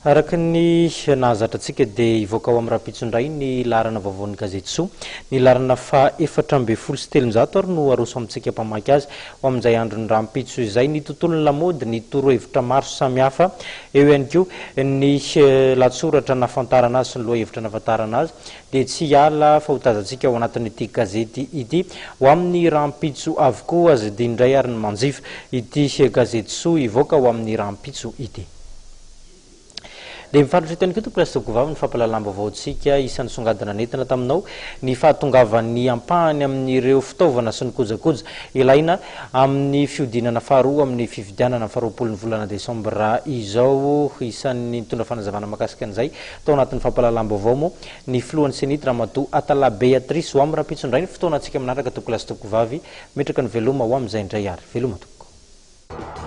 Araka ny nahazatratsika dia hivoaka ao amin'ny rahampitso indray ny laharana vaovaon'ny gazety so ny laharana fa 4 sy 7 ary no aroso amintsika mpamaky azy ho amin'izay andron'ny rahampitso izay ny tontolon'ny lamody ny torohevitra maro samihafa eo ihany koa ny lahatsoratra nafantarana azy sy ny lohahevitra nafantarana azy dia tsy hiala fa ho tazantsika ao anatin'ity gazety ity ho amin'ny rahampitso avokoa azy dia indray ary ny manjifa ity gazety so hivoaka ho amin'ny rahampitso ity. Dia mifarotra teny koa tompolasa tovovavy ny fampahalalam-baovaontsika isan'ny songadina nentina taminao ny fahatongavan'ny ampahany amin'ireo fitaovana sy ny kojakoja ilaina amin'ny fiodinana faharoa amin'ny fifidianana faharoapolon'ny volana desambra izao isan'ny mitondra fanazavana makasika an'izay tao anatin'ny fampahalalam-baovao moa ny filohan'ny senitra ramatoa Atala Beatrice ho amin'ny rahampitso indray ny fotoana antsika manaraka tompolasa tovovavy metraka ny veloma ho amin'izay indray ary veloma tompoko.